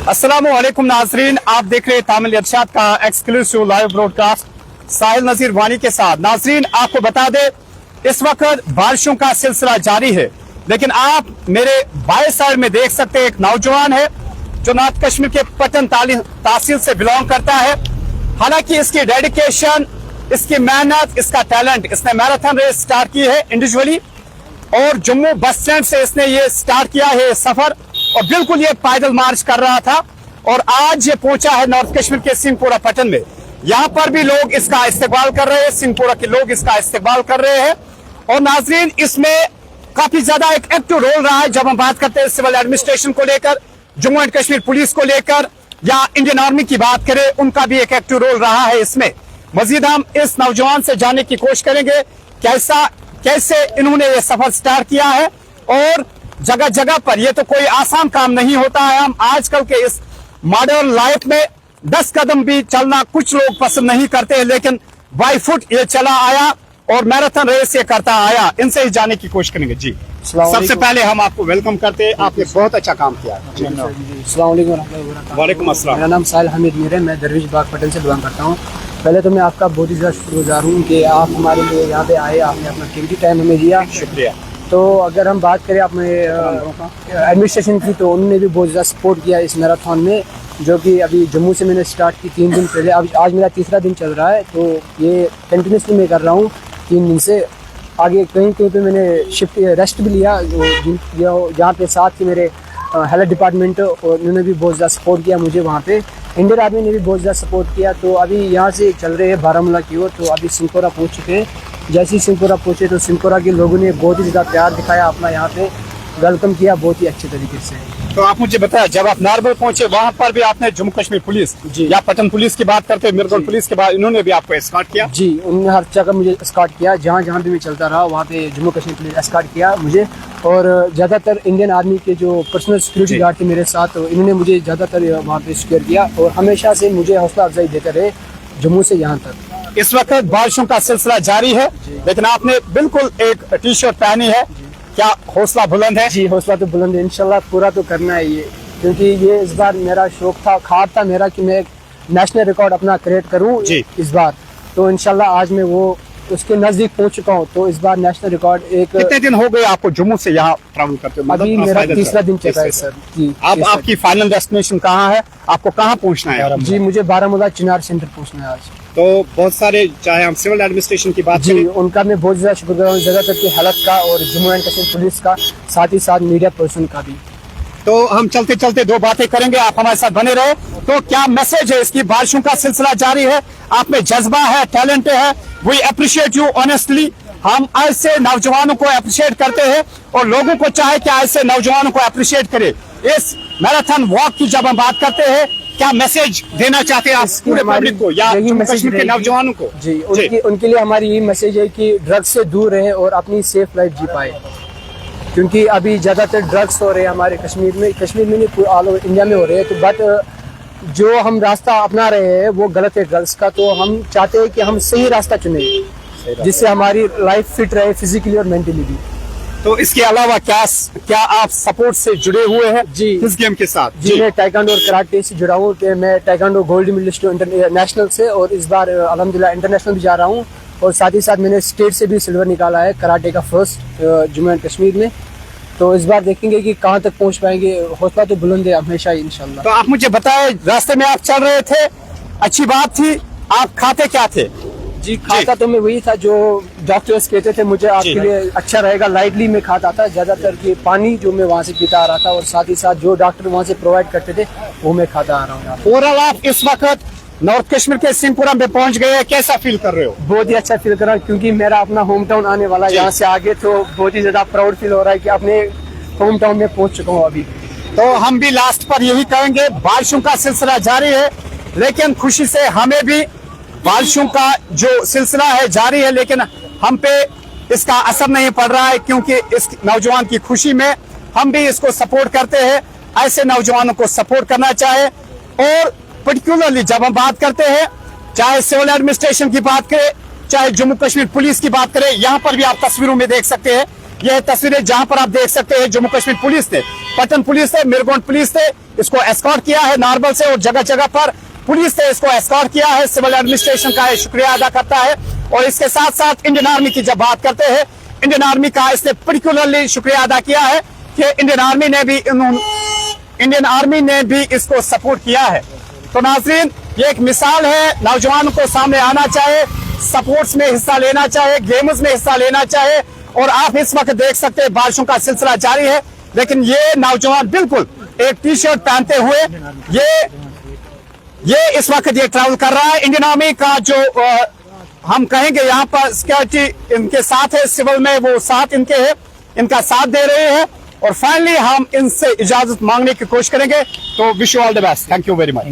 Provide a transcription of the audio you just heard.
अस्सलामुअलैकुम नाजरीन, आप देख रहे हैं तामिल इरशाद का एक्सक्लूसिव लाइव ब्रॉडकास्ट साहिल नजीर वानी के साथ। नाजरीन, आपको बता दे इस वक्त बारिशों का सिलसिला जारी है, लेकिन आप मेरे बाएं साइड में देख सकते हैं एक नौजवान है जो नॉर्थ कश्मीर के पटन तहसील से बिलोंग करता है। हालांकि इसकी डेडिकेशन, इसकी मेहनत, इसका टैलेंट, इसने मैराथन रेस स्टार्ट की है इंडिविजुअली और जम्मू बस स्टैंड से इसने ये स्टार्ट किया है ये सफर, और बिल्कुल ये पैदल मार्च कर रहा था और आज ये पहुंचा है नॉर्थ कश्मीर के सिंहपुरा पटन में। यहाँ पर भी लोग इसका इस्तकबाल कर रहे हैं, सिंहपुरा के लोग इसका इस्तकबाल कर रहे हैं। और नाजरीन, इसमें काफी ज्यादा एक एक्टिव रोल रहा है जब हम बात करते हैं सिविल एडमिनिस्ट्रेशन को लेकर, जम्मू एंड कश्मीर पुलिस को लेकर, या इंडियन आर्मी की बात करें, उनका भी एक एक्टिव रोल रहा है इसमें। मजीद हम इस नौजवान से जानने की कोशिश करेंगे कैसे इन्होंने ये सफर स्टार्ट किया है, और जगह जगह पर ये तो कोई आसान काम नहीं होता है। हम आजकल के इस मॉडर्न लाइफ में 10 कदम भी चलना कुछ लोग पसंद नहीं करते हैं, लेकिन बाई फुट ये चला आया और मैराथन रेस ये करता आया। इनसे ही जाने की कोशिश करेंगे। जी, सबसे पहले हम आपको वेलकम करते हैं, आपने बहुत अच्छा काम किया। वालेकुम अस्सलाम। मेरा नाम साहिल हमीद मीर है, मैं दरवेश बाग पटन से बिलोंग करता हूँ। पहले तो मैं आपका बहुत ही ज़्यादा शुक्रगुजार हूँ कि आप हमारे लिए यहाँ पे आए, आपने अपना कीमती टाइम हमें दिया, शुक्रिया। तो अगर हम बात करें अपने एडमिनिस्ट्रेशन की, तो उन्होंने भी बहुत ज़्यादा सपोर्ट किया इस मैराथन में, जो कि अभी जम्मू से मैंने स्टार्ट की 3 दिन पहले। अब आज मेरा तीसरा दिन चल रहा है, तो ये कंटिन्यूसली मैं कर रहा हूँ 3 दिन से। आगे कहीं कहीं पे मैंने शिफ्ट रेस्ट भी लिया, जहाँ पे साथ ही मेरे हेल्थ डिपार्टमेंट, और उन्होंने भी बहुत ज़्यादा सपोर्ट किया मुझे वहाँ पे। इंडियन आर्मी ने भी बहुत ज़्यादा सपोर्ट किया। तो अभी यहाँ से चल रहे हैं बारामूला की ओर, तो अभी सिंहपुरा पहुँच चुके हैं। जैसे ही सिंहपुरा पहुँचे तो सिंहपुरा के लोगों ने बहुत ही ज़्यादा प्यार दिखाया, अपना यहाँ पे वेलकम किया बहुत ही अच्छे तरीके से। तो आप मुझे बताया, जब आप नारबल पहुंचे वहाँ पर भी आपने जम्मू कश्मीर पुलिस या पटन पुलिस की बात करते हैं, मिरगोल पुलिस के बाद इन्होंने भी आपको एस्कॉर्ट किया? जी, उन्होंने हर जगह मुझे एस्कॉर्ट किया, जहाँ जहाँ भी मैं चलता रहा वहाँ पे जम्मू कश्मीर पुलिस एस्कॉर्ट किया मुझे। और ज़्यादातर इंडियन आर्मी के जो पर्सनल सिक्योरिटी गार्ड थे मेरे साथ, तो इन्होंने मुझे ज़्यादातर वहाँ पे सिक्योर किया और हमेशा से मुझे हौसला अफजाई देते रहे जम्मू से यहाँ तक। इस वक्त बारिशों का सिलसिला जारी है, लेकिन आपने बिल्कुल एक टी शर्ट पहनी है, क्या हौसला बुलंद है? जी, हौसला तो बुलंद है, इंशाल्लाह पूरा तो करना है ये, क्योंकि ये इस बार मेरा शौक था, ख्वाब था मेरा कि मैं एक नेशनल रिकॉर्ड अपना क्रिएट करूं इस बार। तो इंशाल्लाह आज मैं वो उसके नजदीक पहुंच चुका हूं। तो इस बार नेशनल रिकॉर्ड एक। कितने दिन हो गए आपको जम्मू से यहाँ ट्रैवल करते हो? अभी मेरा तीसरा दिन चल रहा है सर। जी, आपकी फाइनल डेस्टिनेशन कहाँ है? आपको कहाँ पहुँचना है? जी, मुझे बारामूला चिनार सेंटर पहुँचना है आज। तो बहुत सारे, चाहे हम सिविल एडमिनिस्ट्रेशन की बात जी, उनका मैं बहुत ज्यादा शुक्रगुजार हूँ, ज्यादातर की हालत का और जम्मू एंड कश्मीर पुलिस का, साथ ही साथ मीडिया पर्सन का भी। तो हम चलते चलते 2 बातें करेंगे, आप हमारे साथ बने रहे। तो क्या मैसेज है? इसकी बारिशों का सिलसिला जारी है, आप में जज्बा है, टैलेंट है, वी अप्रिशिएट यू ऑनेस्टली। हम ऐसे नौजवानों को अप्रिशिएट करते हैं और लोगों को चाहे कि ऐसे नौजवानों को अप्रिशिएट करे। इस मैराथन वॉक की जब हम बात करते हैं, क्या मैसेज देना चाहते हैं आप पूरे पब्लिक को या जम्मू कश्मीर के नौजवानों को? जी, उनके लिए हमारी यही मैसेज है कि ड्रग्स से दूर रहें और अपनी सेफ लाइफ जी पाए, क्योंकि अभी ज़्यादातर ड्रग्स हो रहे हैं हमारे कश्मीर में नहीं, ऑल ओवर इंडिया में हो रहे हैं। तो बट जो हम रास्ता अपना रहे हैं वो गलत है ड्रग्स का। तो हम चाहते हैं कि हम सही रास्ता चुने, जिससे हमारी लाइफ फिट रहे फिजिकली और मेंटली भी। तो इसके अलावा क्या आप सपोर्ट से जुड़े हुए हैं जी इस गेम के साथ? जी, मैं टाइकांडो और कराटे से जुड़ा हूँ। मैं टाइकांडो गोल्ड मेडलिस्ट हूँ नेशनल से, और इस बार अल्हम्दुलिल्लाह इंटरनेशनल भी जा रहा हूँ। और साथ ही साथ मैंने स्टेट से भी सिल्वर निकाला है कराटे का फर्स्ट जम्मू एंड कश्मीर में। तो इस बार देखेंगे कि कहाँ तक पहुँच पाएंगे। हौसला तो बुलंद है हमेशा ही इंशाल्लाह। तो आप मुझे बताएं, रास्ते में आप चल रहे थे, अच्छी बात थी, आप खाते क्या थे? जी, खाता तो मैं वही था जो डॉक्टर्स कहते थे मुझे आपके लिए अच्छा रहेगा, लाइटली में खाता था। ज्यादातर की पानी जो मैं वहाँ से पीता आ रहा था, और साथ ही साथ जो डॉक्टर वहाँ से प्रोवाइड करते थे वो मैं खाता आ रहा हूँ। ओवरऑल आप इस वक्त नॉर्थ कश्मीर के सिंहपुरा में पहुंच गए हैं, कैसा फील कर रहे हो? बहुत ही अच्छा फील कर रहा हूँ, क्योंकि मेरा अपना होम टाउन आने वाला है यहाँ से आगे। तो बहुत ही ज्यादा प्राउड फील हो रहा है कि अपने होम टाउन में पहुंच चुका हूँ अभी। तो हम भी लास्ट पर यही कहेंगे, बारिशों का सिलसिला जारी है, लेकिन खुशी से हमें भी बारिशों का जो सिलसिला है जारी है, लेकिन हम पे इसका असर नहीं पड़ रहा है, क्योंकि इस नौजवान की खुशी में हम भी इसको सपोर्ट करते हैं। ऐसे नौजवानों को सपोर्ट करना चाहे, और पर्टिकुलरली जब हम बात करते हैं, चाहे सिविल एडमिनिस्ट्रेशन की बात करें, चाहे जम्मू कश्मीर पुलिस की बात करें, यहाँ पर भी आप तस्वीरों में देख सकते हैं, यह तस्वीरें जहां पर आप देख सकते हैं जम्मू कश्मीर पुलिस ने पटन पुलिस थे, मिरगोंड पुलिस थे, इसको एस्कॉर्ट किया है नारबल से और जगह जगह पर पुलिस ने इसको एस्कॉर्ट किया है। सिविल एडमिनिस्ट्रेशन का ये शुक्रिया अदा करता है। और इसके साथ साथ इंडियन आर्मी की जब बात करते हैं, इंडियन आर्मी का इसने पर्टिकुलरली शुक्रिया अदा किया है कि इंडियन आर्मी ने भी इसको सपोर्ट किया है। तो नाजरीन, ये एक मिसाल है, नौजवानों को सामने आना चाहिए, स्पोर्ट्स में हिस्सा लेना चाहिए, गेम्स में हिस्सा लेना चाहिए। और आप इस वक्त देख सकते हैं बारिशों का सिलसिला जारी है, लेकिन ये नौजवान बिल्कुल एक टी शर्ट पहनते हुए ये इस वक्त ये ट्रैवल कर रहा है। इंडियन आर्मी का जो हम कहेंगे यहाँ पर सिक्योरिटी इनके साथ है, सिविल में वो साथ इनके है, इनका साथ दे रहे हैं। और फाइनली हम इनसे इजाजत मांगने की कोशिश करेंगे। तो wish you all the best, thank you very much.